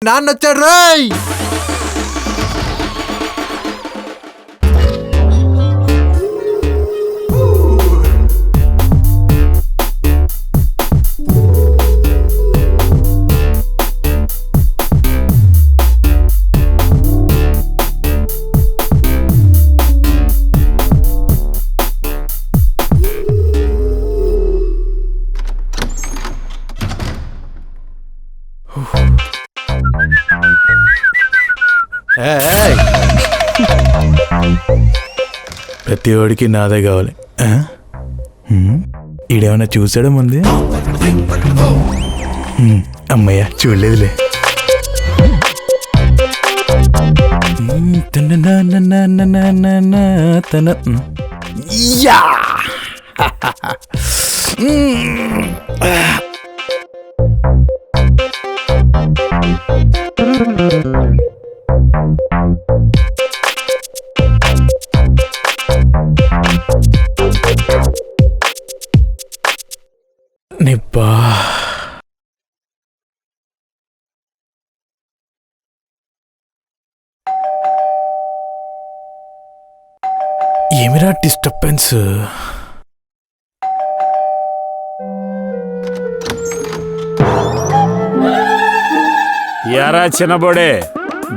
నాన్న వచ్చాడు రోయ్. ప్రతి వాడికి నాదే కావాలి. ఈడేమన్నా చూసాడా ముందే? అమ్మయ్య చూడలేదులే. తన నిబ్బా ఏమిరా డిస్టర్బెన్స్? ఎరా చిన్నబోడే,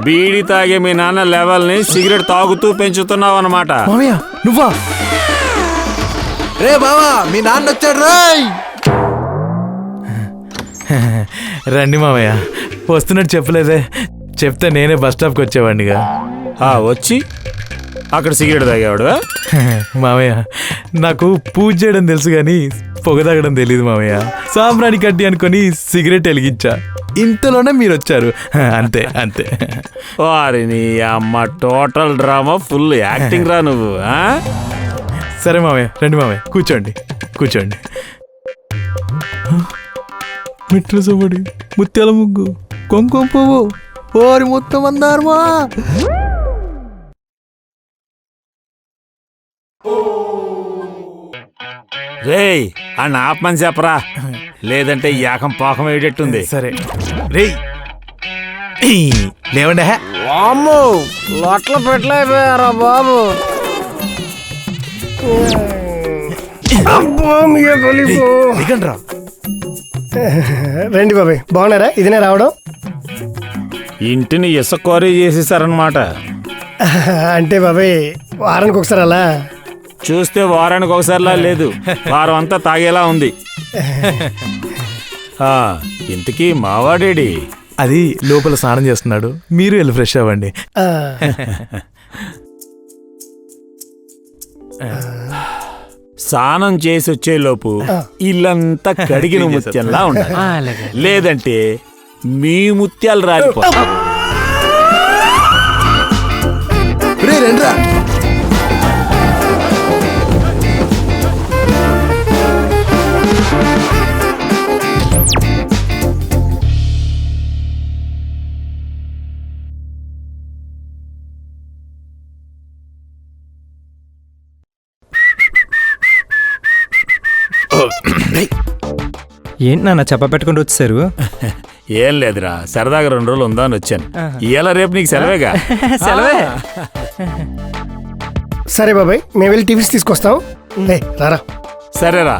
బీడి తాగే మీ నాన్న లెవెల్ని సిగరెట్ తాగుతూ పెంచుతున్నావు అన్నమాట. మామయ్య నువ్వా? రే బావా, మీ నాన్న వచ్చాడు రోయ్. రండి మామయ్య. వస్తున్నట్టు చెప్పలేదే, చెప్తే నేనే బస్ స్టాప్కి వచ్చేవాడినిగా. వచ్చి అక్కడ సిగరెట్ తాగేవాడు? మామయ్య నాకు పూజ చేయడం తెలుసు కానీ పొగ తాగడం తెలీదు మామయ్య. సాంబ్రాణి కడ్డి అనుకొని సిగరెట్ వెలిగించా, ఇంతలోనే మీరు వచ్చారు. అంతే అంతే. వారిని అమ్మ, టోటల్ డ్రామా, ఫుల్ యాక్టింగ్ రా నువ్వు. సరే మామయ్య, రండి మామయ్య, కూర్చోండి కూర్చోండి. మిట్ల సోబడి, ముత్యాల ముగ్గు, కుంకుమ పువ్వు, ఓరి మొత్తం అందారమా. రేయ్ అని ఆపమని చెప్పరా, లేదంటే యాకం పాకం వేయటట్టుంది. సరే రే లేవండి. అమ్మో, లొట్ల పెట్టలేకపోయారా బాబు. రండి బాబాయ్, బాగున్నారా? ఇదినే రావడం? ఇంటిని ఇసుక్కోరీ చేసేసారనమాట. అంటే బాబాయ్ వారానికి ఒకసారి అలా. చూస్తే వారానికి ఒకసారిలా లేదు, వారం అంతా తాగేలా ఉంది. ఇంతకీ మావాడేడి? అది లోపల స్నానం చేస్తున్నాడు, మీరు వెళ్ళి ఫ్రెష్ అవ్వండి. స్నానం చేసి వచ్చేలోపు ఇల్లంతా కడిగిన ముత్యంలా ఉండాలి, లేదంటే మీ ముత్యాలు రాలిపోతాయి. ఏంటి నాన్న చెప్ప పెట్టుకుంటూ వచ్చేసారు? ఏం లేదురా, సరదాగా 2 రోజులు ఉందా అని వచ్చాను. ఇవాళ రేపు నీకు సెలవేగా. సెలవే. సరే బాబాయ్, మేము వెళ్ళి టిఫిన్స్ తీసుకొస్తాం. రారా. సరేరా.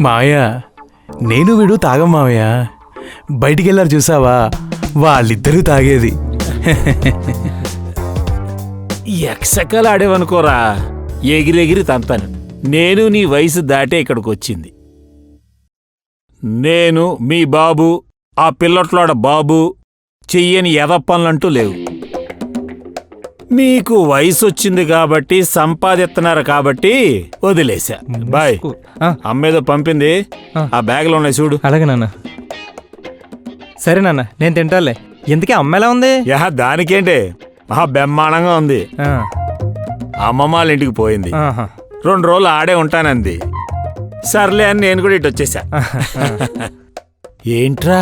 మావయ్య నేను వీడు తాగం మావయ్య. బయటికి వెళ్ళారు చూసావా, వాళ్ళిద్దరూ తాగేది. ఎక్సకలు ఆడేవనుకోరా, ఎగిరెగిరి తంతాను. నేను నీ వయసు దాటే ఇక్కడికి వచ్చింది. నేను మీ బాబు, ఆ పిల్లట్లోడ బాబు చెయ్యని ఎదప్పనులంటూ లేవు. మీకు వయసు వచ్చింది కాబట్టి, సంపాదిస్తున్నారు కాబట్టి వదిలేశా. బాయ్. అమ్మేదో పంపింది, ఆ బ్యాగ్లో ఉన్నాయి చూడు. అలాగే నాన్న. సరే నాన్న, నేను తింటాలే. ఎందుకే అమ్మ ఎలా ఉంది? దానికేంటి, మహా బ్రహ్మాండంగా ఉంది. అమ్మమ్మ వాళ్ళ ఇంటికి పోయింది, 2 రోజులు ఆడే ఉంటానంది. సర్లే అని నేను కూడా ఇటు వచ్చేసా. ఏంట్రా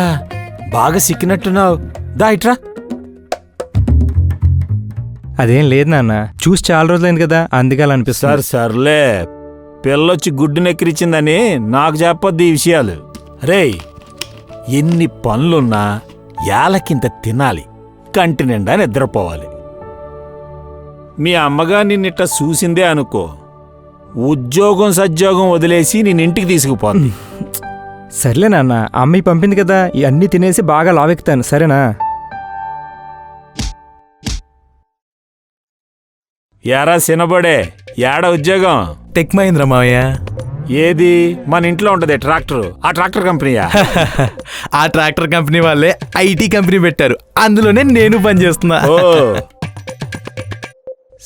బాగా సిక్కినట్టున్నావు, దా ఇట్రా. అదేం లేదు నాన్న, చూసి చాలా రోజులైంది కదా, అందుకే అలా అనిపిస్తుంది. సర్లే, పిల్లొచ్చి గుడ్డు నెక్కిరిచ్చిందని నాకు చెప్పొద్దు ఈ విషయాలు. రేయ్, ఎన్ని పనులున్నా యాలకింత తినాలి, కంటి నిండా నిద్రపోవాలి. మీ అమ్మగా నిన్నిట్ట చూసిందే అనుకో, ఉద్యోగం సద్యోగం వదిలేసి నేనింటికి తీసుకుపోంది. సర్లే నాన్న, అమ్మాయి పంపింది కదా, ఇవన్నీ తినేసి బాగా లావెక్కుతాను, సరేనా? యారా సినబడే, యాడ ఉద్యోగం? టెక్ మహీంద్రా మావయ్య. ఏది మన ఇంట్లో ఉంటది ట్రాక్టర్, ఆ ట్రాక్టర్ కంపెనీయా? ఆ ట్రాక్టర్ కంపెనీ వాళ్ళే ఐటీ కంపెనీ పెట్టారు, అందులోనే నేను పనిచేస్తున్నా. ఓ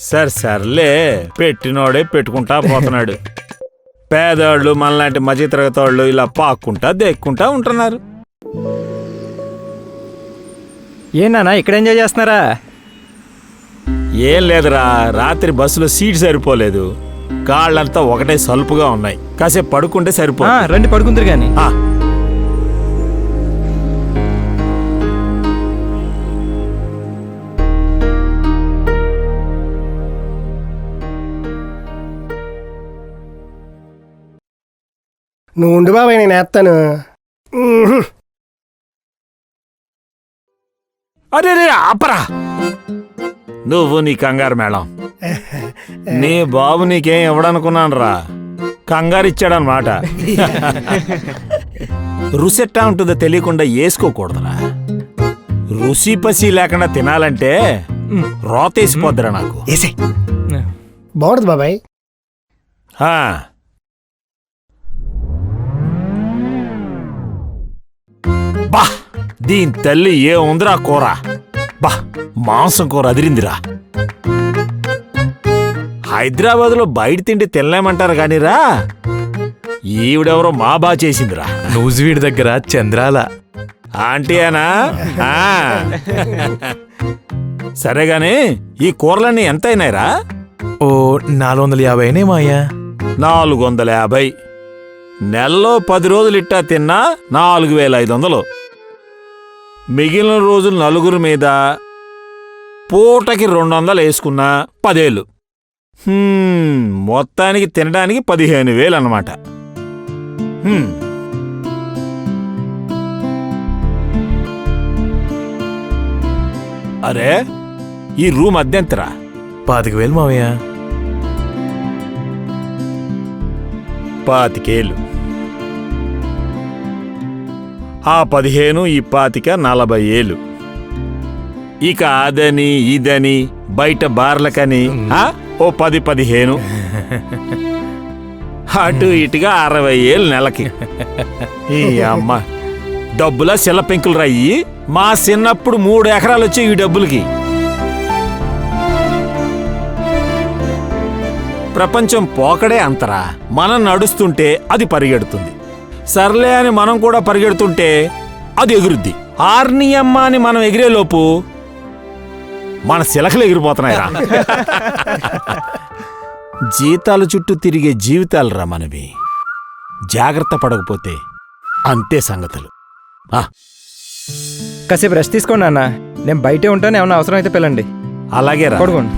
సర్లే, పెట్టినోడే పెట్టుకుంటా పోతున్నాడు. పేదవాళ్ళు మనలాంటి మధ్య తరగతి వాళ్ళు ఇలా పాక్కుంటా దేక్కుంటా ఉంటున్నారు. ఏ నాన్న ఇక్కడ ఎంజాయ్ చేస్తున్నారా? ఏం లేదురా, రాత్రి బస్సులో సీట్ సరిపోలేదు, కాళ్ళంతా ఒకటే సలుపుగా ఉన్నాయి, కాసేపు పడుకుంటే సరిపో. రండి పడుకుందరు గాని. నువ్వు ఉండు బాబాయ్, నేను వేస్తాను. అరే రే ఆపరా, నువ్వు నీ కంగారు మేళం. నీ బాబు నీకేం ఇవ్వడనుకున్నాను రా, కంగారు ఇచ్చాడనమాట. రుసెట్టా ఉంటుందో తెలియకుండా వేసుకోకూడదురా. రుసి పసి లేకుండా తినాలంటే రోతేసిపోద్దురా నాకు. బాగుంటుంది బాబాయ్. బా, దీని తల్లి ఏ ఉందిరా కూర, బా మాంసం కూర అదిరిందిరా. హైదరాబాద్లో బయట తిండి తినలేమంటారు కానీరా, ఈవిడెవరో మా బా చేసిందిరా. నూజివీడి దగ్గర చంద్రాల ఆంటీ అనా? సరేగాని ఈ కూరలన్నీ ఎంత అయినాయిరా? ఓ 450 అయినాయి మావయ్య. 450. నెలలో 10 రోజులు ఇట్టా తిన్నా 4500. మిగిలిన రోజులు నలుగురు మీద పూటకి 200 వేసుకున్నా 10,000. మొత్తానికి తినడానికి 15,000 అన్నమాట. అరే, ఈ రూమ్ అద్దెంతరా? 25,000 మావయ్య. 25,000. ఆ 15 ఈ 25 40,000. ఇక అదని ఇదని బయట బార్లకని ఓ 10-15. అటు ఇటుగా 60,000 నెలకి. ఈ అమ్మ డబ్బులా శిల పెంకులు రయ్యి. మా చిన్నప్పుడు 3 ఎకరాలు వచ్చాయి ఈ డబ్బులకి. ప్రపంచం పోకడే అంతరా, మనం నడుస్తుంటే అది పరిగెడుతుంది. సర్లే అని మనం కూడా పరిగెడుతుంటే అది ఎగురుద్ది. ఆర్నియమ్మ అని మనం ఎగిరేలోపు మన శిలకలు ఎగిరిపోతున్నాయిరా. జీతాల చుట్టూ తిరిగే జీవితాలురా మనవి. జాగ్రత్త పడకపోతే అంతే సంగతులు. కాసేపు రెస్ట్ తీసుకోండి అన్న, నేను బయటే ఉంటాను, ఏమన్నా అవసరం అయితే పిల్లండి. అలాగే రా, పడుకోండి.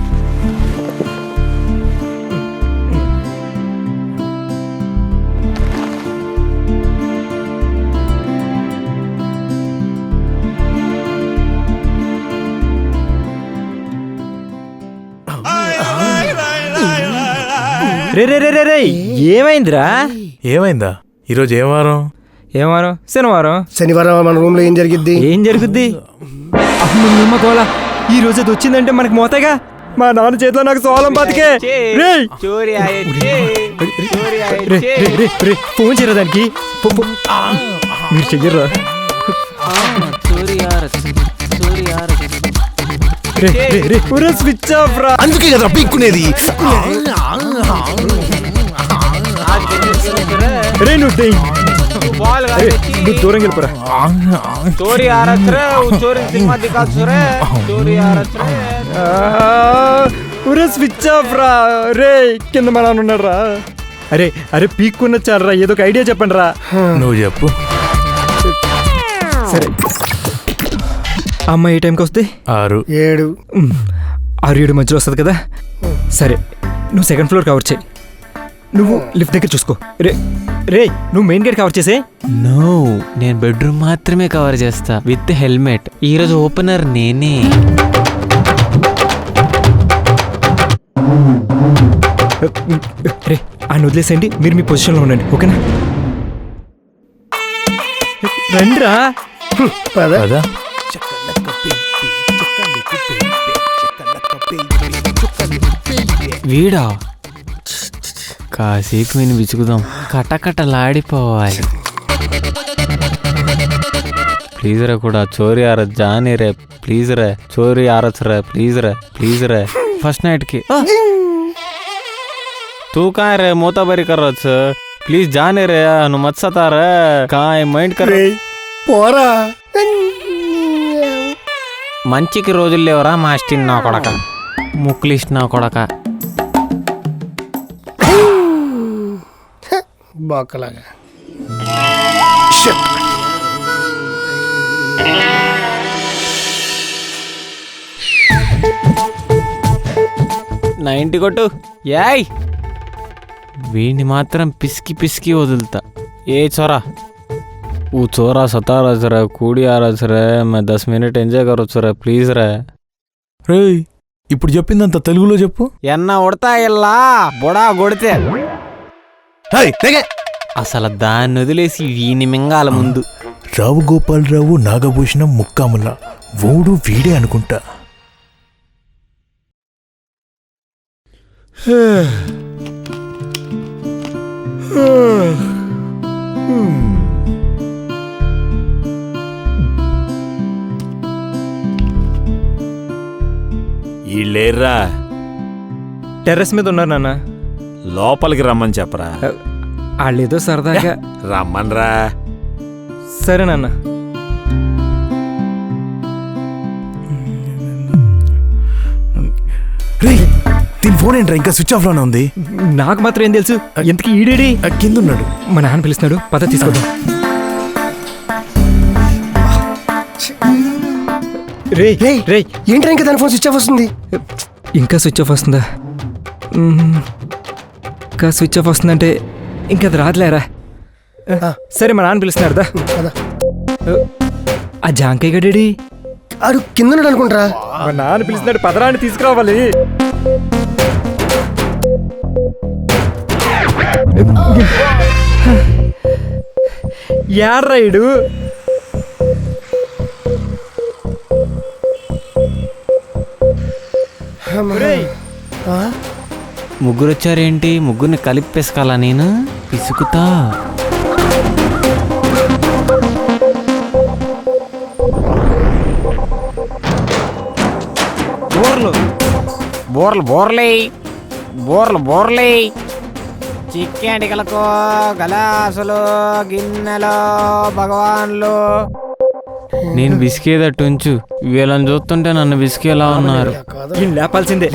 రే రే రే రే రే, ఏమైందిరా? ఏమైందా? ఈరోజు ఏం వారం? ఏం వారం? శనివారం. శనివారం మన రూమ్ లో ఏం జరిగిద్ది? ఏం జరుగుద్ది? అమ్మ గోళ, ఈ రోజు అది వచ్చిందంటే మనకి మోతగా. మా నాన్న చేతిలో నాకు సోలం బతికే. ఫోన్ చేయరా దానికి, మీరు చెయ్యరా? స్విచ్ ఆఫ్ రా. అందుకే కదా పీక్కునేది. రే నువ్వు దూరం వెళ్ళిపోరా. స్విచ్ ఆఫ్ రా. రే కింద మా నాన్న ఉన్నాడు రా. అరే అరే పీక్కున్న చాలరా, ఏదో ఒక ఐడియా చెప్పండి రా. నువ్వు చెప్పు. సరే, అమ్మ ఏ టైంకి వస్తే? 6, 7. 6, 7 మధ్యలో వస్తుంది కదా. సరే, నువ్వు సెకండ్ ఫ్లోర్ కవర్ చేయి. నువ్వు లిఫ్ట్ దగ్గర చూసుకో. రే రే నువ్వు మెయిన్ గేట్ కవర్ చేసే. నో, నేను బెడ్రూమ్ మాత్రమే కవర్ చేస్తా విత్ హెల్మెట్. ఈరోజు ఓపెనర్ నేనే. రే ఆయన వదిలేసేయండి, మీరు మీ పొజిషన్లో ఉండండి, ఓకేనా? రండిరా. పద. కదా వీడా కాసేపు నేను విసుగుదాం, కటకటలాడిపోవాలి. ప్లీజ్ రే కూడా చోరీ ఆరచ్ జానీ రే, ప్లీజ్ రే చోరీ ఆరచ్ రే, ప్లీజ్ రే ఫస్ట్ నైట్ की तू कहाँ रे मोताबरी कर रहा प्लीज जाने रे मत सता रे कहाँ మైండ్ कर పోరా. మంచికి రోజులు లేవరా మాస్టిన్ నా కొడక, ముక్లిస్ట్ నా కొడక. బాకలాగా. నా ఇంటి కొట్టు. యాయ్ వీడిని మాత్రం పిసికి పిసికి వదులుతా. ఏ చోరా वो चोरा सता रहा रे, कूड़ी आ रहा रे, मैं 10 मिनट ఎంజాయ్ కరొచ్చు రే, ప్లీజ్ రే. రేయ్ ఇప్పుడు చెప్పిందంత తెలుగులో చెప్పు. ఎన్న ఉడతా ఇల్లా బొడా కొడితే హేయ్ తెగే. అసలు దాన్ని వదిలేసి వీని మింగాల ముందు. రావు గోపాలరావు నాగభూషణం ముక్కాముల ఓడు వీడే అనుకుంటా. వీళ్ళేర్రా టెర్రస్ మీద ఉన్నారు నాన్న. లోపలికి రమ్మని చెప్పరా. వాళ్ళు ఏదో సరదాగా. రమ్మన్రా. సరే నాన్న. రేయ్ దీని ఫోన్ ఏంట్రా ఇంకా స్విచ్ ఆఫ్ లోనే ఉంది. నాకు మాత్రం ఏం తెలుసు. ఎంతకి ఈడేడి కింద ఉన్నాడు. మా నాన్న పిలుస్తున్నాడు, పద తీసుకోదాం. రే రే ఏంట్రా ఇంకా దాని ఫోన్ స్విచ్ ఆఫ్ వస్తుంది? ఇంకా స్విచ్ ఆఫ్ వస్తుందా? ఇంకా స్విచ్ ఆఫ్ వస్తుందంటే ఇంకా అది రాదులేరా. సరే మా నాన్న పిలుస్తున్నాడు దా. ఆ జాంకాయ గడేడి ఆడు కింద ఉన్నాడు అనుకుంటారా. మా నాన్న పిలుస్తున్నాడు, పదరాన్ని తీసుకురావాలి. యాడ్రాయుడు ముగ్గురు వచ్చారేంటి? ముగ్గురిని కలిపేసుకోవాలా నేను? పిసుకుతా. బోర్లు బోర్లు బోర్లే బోర్లు బోర్లే చిక్కేంటికలకు గలాసులు గిన్నెలు భగవాన్లు. నేను బిసికేదట్టుంచు, వీళ్ళని చూస్తుంటే నన్ను బిసికేలా ఉన్నారు. ఈయన లేపాల్సిందే.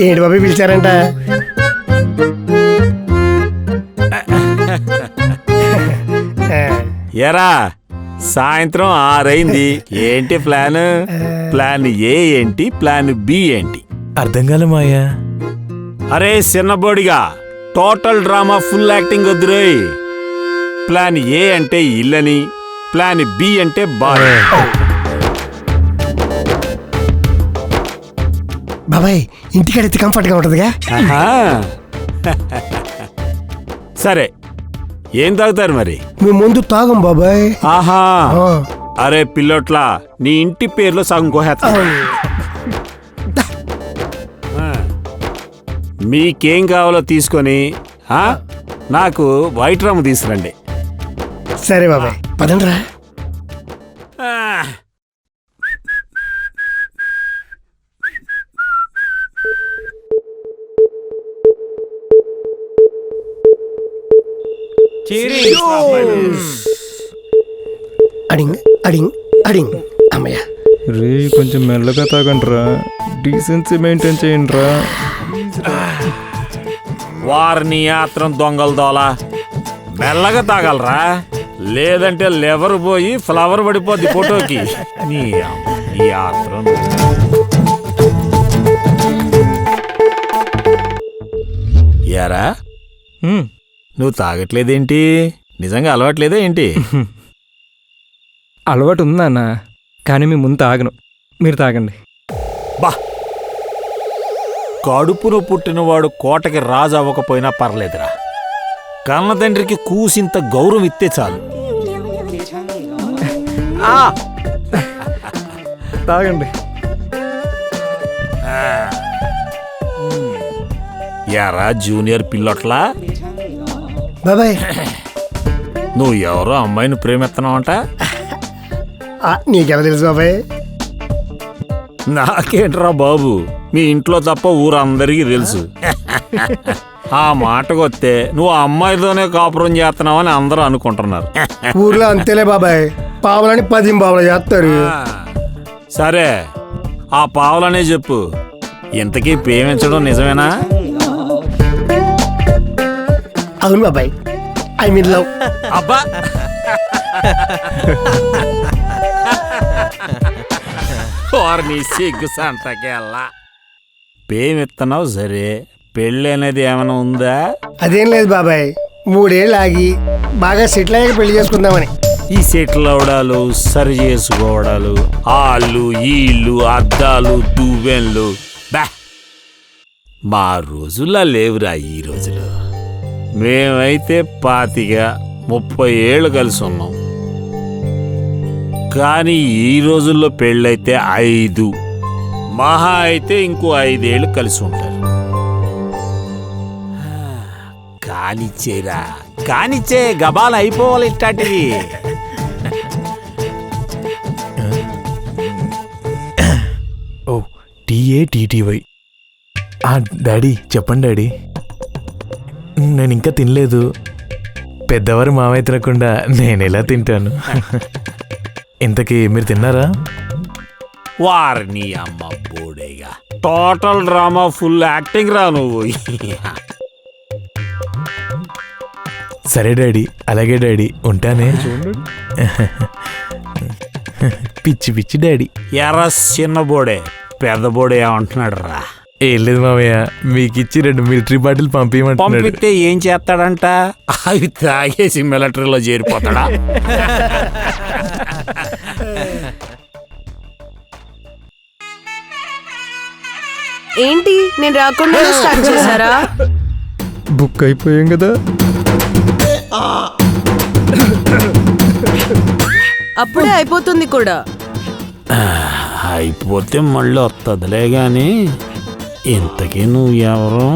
ఏంటి బాబు పిలిచారంట? ఎరా సాయంత్రం 6 అయింది. ఏంటి ప్లాన్? ప్లాన్ ఏ ఏంటి, ప్లాన్ బి ఏంటి? అర్థం కాలే మాయా. అరే చిన్నబోడిగా టోటల్ డ్రామా ఫుల్ యాక్టింగ్ వద్దురోయ్. ప్లాన్ ఏ అంటే ఇల్లని, ప్లాన్ బి అంటే బాయ్. బాబాయ్ ఇంటికాడైతే కంఫర్ట్గా ఉంటుందిగా. సరే ఏం తాగుతారు మరి? మేము ముందు తాగం బాబాయ్. ఆహా, అరే పిల్లోట్లా నీ ఇంటి పేర్లో సగం కోహేస్తా. మీకేం కావాలో తీసుకొని నాకు వైట్ రమ్ తీసుకురండి. సరే బాబాయ్ పదండ్రా. Adding adding adding. అమ్మయ్య రే కొంచెం మెల్లగా తాగండిరా, డీసెన్సీ మెయింటైన్ చేయండి రా. వారిని ఆత్రం దొంగలు దోలా మెల్లగా తాగలరా, లేదంటే లెవర్ పోయి ఫ్లవర్ పడిపోద్ది ఫోటోకి. నీ ఆత్రం. యారా నువ్వు తాగట్లేదేంటి? నిజంగా అలవాట్లేదా ఏంటి? అలవాటు ఉందన్న, కానీ మీ ముందు తాగను, మీరు తాగండి. బా, కడుపును పుట్టినవాడు కోటకి రాజు అవ్వకపోయినా పర్లేదురా. కన్న తండ్రికి కూసింత గౌరవం ఇస్తే చాలు. తాగండి. యారా జూనియర్ పిల్లట్లా, బాబాయ్ నువ్వు ఎవరో అమ్మాయిని ప్రేమెత్తనావంట? నీకెలా తెలుసు బాబాయ్? నాకేంట్రా బాబు, మీ ఇంట్లో తప్ప ఊరందరికీ తెలుసు. ఆ మాటకొస్తే నువ్వు ఆ అమ్మాయితోనే కాపురం చేస్తున్నావని అందరూ అనుకుంటున్నారు. ఊర్లో అంతేలే బాబాయ్, పావులని 10 పావులు చేస్తారు. సరే, ఆ పావులనే చెప్పు. ఇంతకీ ప్రేమించడం నిజమేనా? అవును బాబాయ్, ఐ మీన్ లవ్. అబ్బా, నీ సిగ్గు సంతకెళ్ళా. ప్రేమిస్తున్నావు సరే, పెళ్ళి అనేది ఏమైనా ఉందా? అదేం లేదు బాబాయ్, 3 ఏళ్ళు ఆగి బాగా సెటిల్ అయ్యాక పెళ్లి చేసుకుందామని. ఈ సెటిల్ అవడాలు, సరి చేసుకోవడాలు, ఆళ్ళు ఈళ్ళు, అద్దాలు, దువ్వెన్లు, బా మా రోజుల్లో లేవురా ఈ రోజులు. మేమైతే 25-30 ఏళ్ళు కలిసి ఉన్నాం, కానీ ఈ రోజుల్లో పెళ్ళైతే 5, మహా అయితే ఇంకో 5 ఏళ్ళు కలిసి ఉంటారు. కానిచ్చేరా, కానిచ్చే, గబాలు అయిపోవాలి ఇట్లాంటివి. ఓ TATTY. డాడీ చెప్పండి డాడీ. నేను ఇంకా తినలేదు. పెద్దవారు మామయ్య తినకుండా నేను ఎలా తింటాను? ఇంతకీ మీరు తిన్నారా? వారిని అమ్మ బోడేగా, టోటల్ డ్రామా, ఫుల్ యాక్టింగ్ రా నువ్వు. సరే డాడీ, అలాగే డాడీ, ఉంటానే. పిచ్చి పిచ్చి డాడీ. ఎర్ర చిన్న బోడే, పెద్ద బోడే ఏమంటున్నాడు రా? ఏం లేదు మామయ్య, మీకు ఇచ్చి 2 మిలిటరీ బాటిల్ పంపించమంటున్నాడు. పంపిస్తే ఏం చేస్తాడంట? అవి తాగేసి మిలిటరీలో చేరిపోతాడా? ఏంటి నేను రాకుండా స్టార్ట్ చేశారా? బుక్ అయిపోయాం కదా. అప్పుడే అయిపోతుంది కూడా. అయిపోతే మళ్ళీ వస్తుందిలే గాని, ఇంతకీ నువ్వు ఎవరు?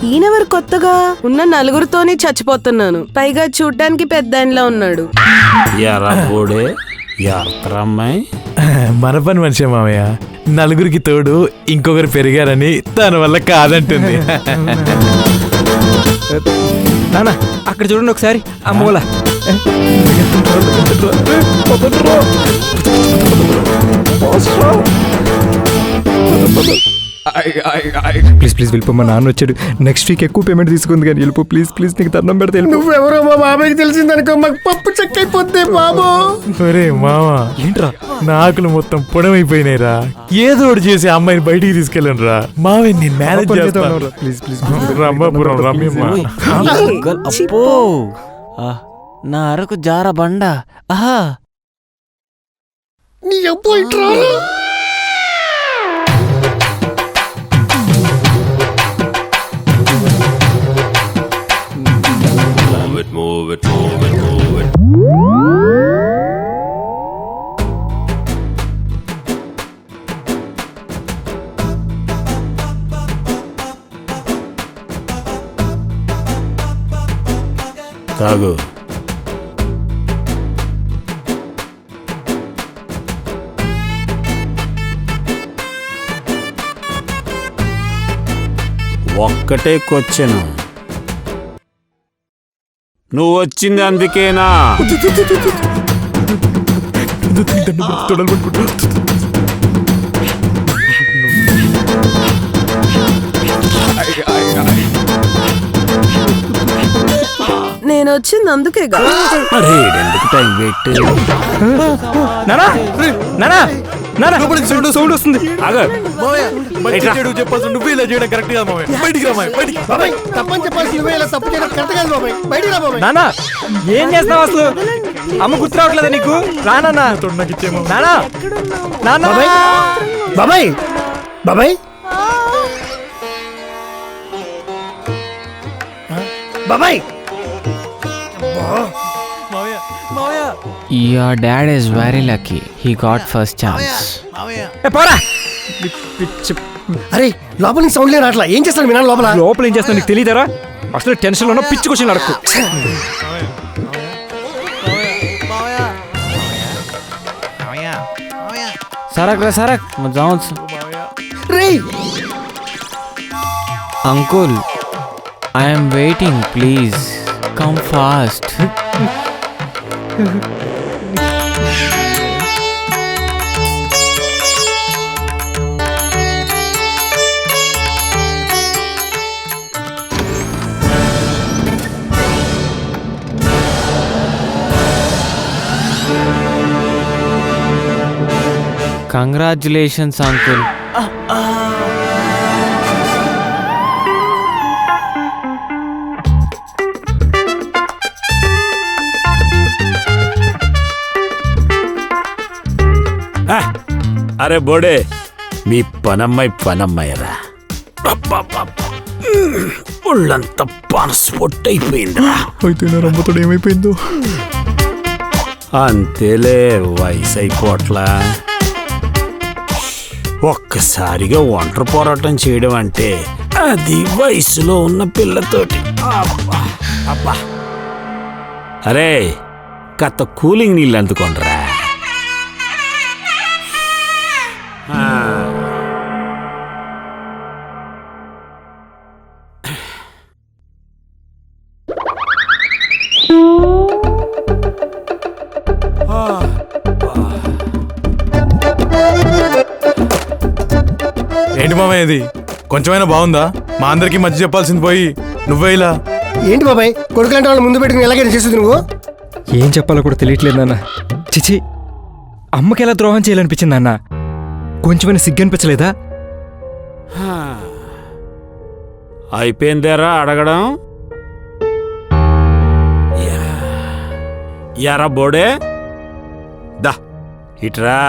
ఈయనెవరు కొత్తగా? ఉన్న 4తోనే చచ్చిపోతున్నాను, పైగా చూడ్డానికి పెద్ద ఆయనలా ఉన్నాడు. ఎర్ర బోడే, ఎర్రమ్మాయి. మన పని మనిషి మామయ్య, 4గురికి తోడు ఇంకొకరు పెరిగారని దాని వల్ల కాదంటుంది. నానా అక్కడ చూడండి ఒకసారి, ఆ మూల. ప్లీజ్ ప్లీజ్ వెళ్ళిపో, మా నాన్న వచ్చాడు. నెక్స్ట్ వీక్ ఎక్కువ పేమెంట్ తీసుకుంది కానీ వెళ్ళిపో ప్లీజ్ ప్లీజ్, నీకు దండం పెడితే వెళ్ళిపో. నువ్వెవరో మా బాబాయ్కి తెలిసిందనుకో, మాకు పప్పు చెక్కైపోద్ది బాబు. ఒరే మావా, ఏంట్రా నా ఆకులు మొత్తం పొడమైపోయినాయిరా. ఏదో ఒకటి చేసి అమ్మాయిని బయటికి తీసుకెళ్ళను రా మావయ్య, నేను మేనేజ్ చేస్తాను. Please please. రమ్మపురం రమ్యమ్మ. అప్పో, నా అరకు జార బండ. ఆహా, నీ అబ్బాయి ట్రారా. తాగు. ఒక్కటే క్వశ్చన్, నువ్వు వచ్చింది అందుకేనా? నేను వచ్చింది అందుకేగా. అరే ఎందుకు టైం వెయిట్ నానా నానా నానా సౌండ్ వస్తుంది. చెప్పాల్సి నువ్వు ఇలా చేయడం కరెక్ట్ కాదు మావయ్య. బయటికి రా మావయ్య, బయటికి. బాబాయ్ తప్పని చెప్పాల్సి నువ్వే ఇలా తప్పు చేయడం కరెక్ట్ కాదు బాబాయ్. బయటికి రా బాబాయ్. నానా ఏం చేస్తావు అసలు? అమ్మ గుర్తు రావట్లేదా నీకు? రానా నాకు ఇచ్చేమో. నానా నానా బాబాయ్ బాబాయ్ బాబాయ్ బాబాయ్ మావయ్య, మావయ్య, Your dad is very lucky. He got first chance. మావయ్య. ఏ, పోరా. పిచ్చి. అరే లోపల నుంచి సౌండ్ లేదు అట్లా ఏం చేస్తాను మీ నాన్న లోపల? లోపల ఏం చేస్తున్నా నీకు తెలియదారా? అసలు టెన్షన్ లో పిచ్చి క్వశ్చన్ అడక్కు. Sarak re sarak. मैं जाऊँ. రేయ్ Uncle, I am waiting. Please come fast. Congratulations, uncle. అరే బోడే మీ పనమ్మాయిరా. ఒళ్ళంతా పనస్పొట్టు అయిపోయిందిరా. అయితే నా రమ్మతోడు ఏమైపోయిందో. అంతేలే వయసు అయిపోట్లా. ఒక్కసారిగా ఒంటరి పోరాటం చేయడం అంటే అది వయసులో ఉన్న పిల్లతోటి. అబ్బా అబ్బా. అరే కత్త కూలింగ్ నీళ్ళు అందుకోండిరా. ఏంటి మామయ్య ఇది? కొంచెమైనా బాగుందా? మా అందరికి మధ్య చెప్పాల్సింది పోయి నువ్వే ఇలా. ఏంటి బాబాయ్ కొడుకులంటే వాళ్ళు ముందు పెట్టుకుని ఎలాగైనా చేస్తుంది నువ్వు? ఏం చెప్పాలో కూడా తెలియట్లేదు నాన్న. చిచి అమ్మకి ఎలా ద్రోహం చేయాలనిపించింది అన్న? కొంచెమైనా సిగ్గు అనిపించలేదా? అయిపోయిందేరా అడగడం? యారా బోడే దా ఇట్రా.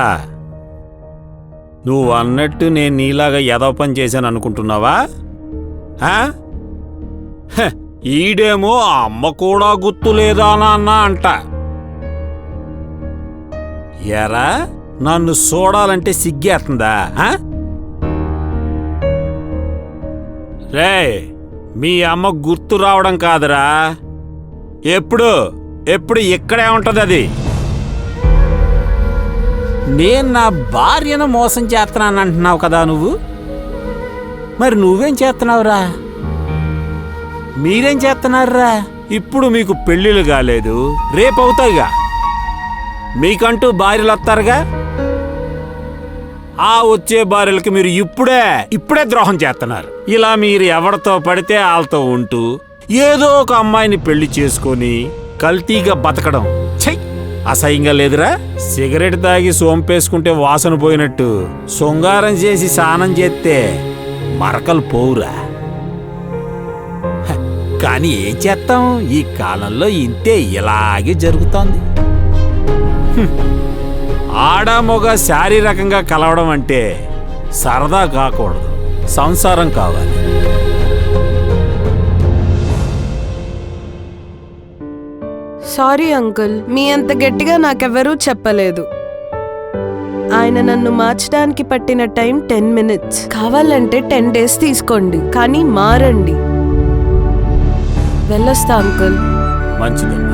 నువ్వు అన్నట్టు నేను నీలాగా ఏదో పని చేశాను అనుకుంటున్నావా? ఈడేమో అమ్మ కూడా గుర్తు లేదా నాన్న అంట. ఎరా నన్ను చూడాలంటే సిగ్గేస్తుందా? రే మీ అమ్మ గుర్తు రావడం కాదురా, ఎప్పుడు ఇక్కడే ఉంటది అది. నేను నా భార్యను మోసం చేస్తున్నాను అంటున్నావు కదా నువ్వు. మరి నువ్వేం చేస్తున్నావురా? మీరేం చేస్తున్నారా? ఇప్పుడు మీకు పెళ్ళిళ్ళు కాలేదు, రేపు అవుతాయిగా. మీకంటూ భార్యలు వస్తారుగా. ఆ వచ్చే భార్యలకి మీరు ఇప్పుడే ద్రోహం చేస్తున్నారు. ఇలా మీరు ఎవరితో పడితే వాళ్ళతో ఉంటూ ఏదో ఒక అమ్మాయిని పెళ్లి చేసుకొని కల్తీగా బతకడం చెయ్ అసహ్యంగా లేదురా? సిగరెట్ తాగి సోంపేసుకుంటే వాసన పోయినట్టు శృంగారం చేసి స్నానం చేస్తే మరకలు పోవురా. కానీ ఏం చేస్తాం, ఈ కాలంలో ఇంతే, ఇలాగే జరుగుతోంది. ఆడమొగ శారీరకంగా కలవడం అంటే సరదా కాకూడదు, సంసారం కావాలి. సారీ అంకుల్, మీ అంత గట్టిగా నాకెవరూ చెప్పలేదు. ఆయన నన్ను మార్చడానికి పట్టిన టైం 10 minutes. కావాలంటే 10 days తీసుకోండి, కానీ మారండి. వెళ్ళొస్తా అంకుల్. మంచిదమ్మా.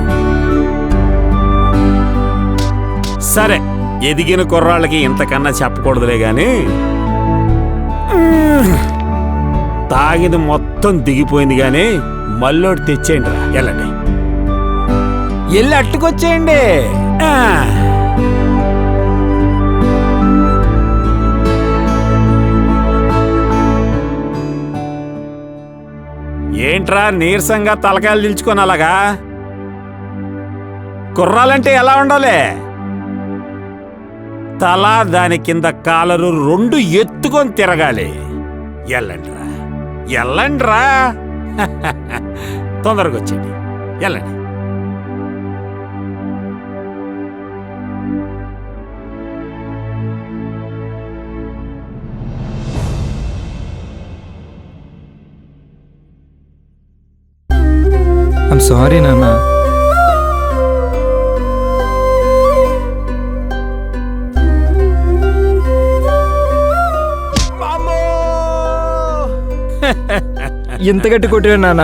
సరే, ఎదిగిన కుర్రాళ్ళకి ఇంతకన్నా చెప్పకూడదులే గాని తాగిది మొత్తం దిగిపోయింది గాని మళ్ళోటి తెచ్చేయండి రా. వెళ్ళండి, వెళ్ళి అట్టుకొచ్చేయండి. ఏంట్రా నీరసంగా తలకాయలు దించుకొని అలాగా? కుర్రాలంటే ఎలా ఉండాలి? తల దాని కింద కాలరు రెండు ఎత్తుకొని తిరగాలి. ఎల్లండ్రా ఎల్లండ్రా తొందరగా వచ్చేయండి, ఎల్లండి. ఐమ్ సారీ నాన్న. ఎంత గట్టి కొట్టినా నాన్న.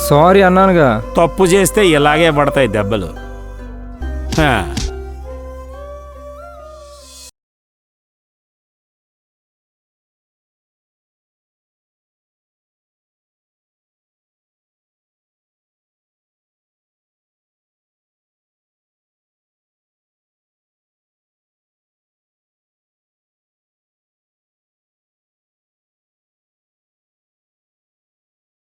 సారీ అన్నానుగా. తప్పు చేస్తే ఇలాగే పడతాయి దెబ్బలు. హ.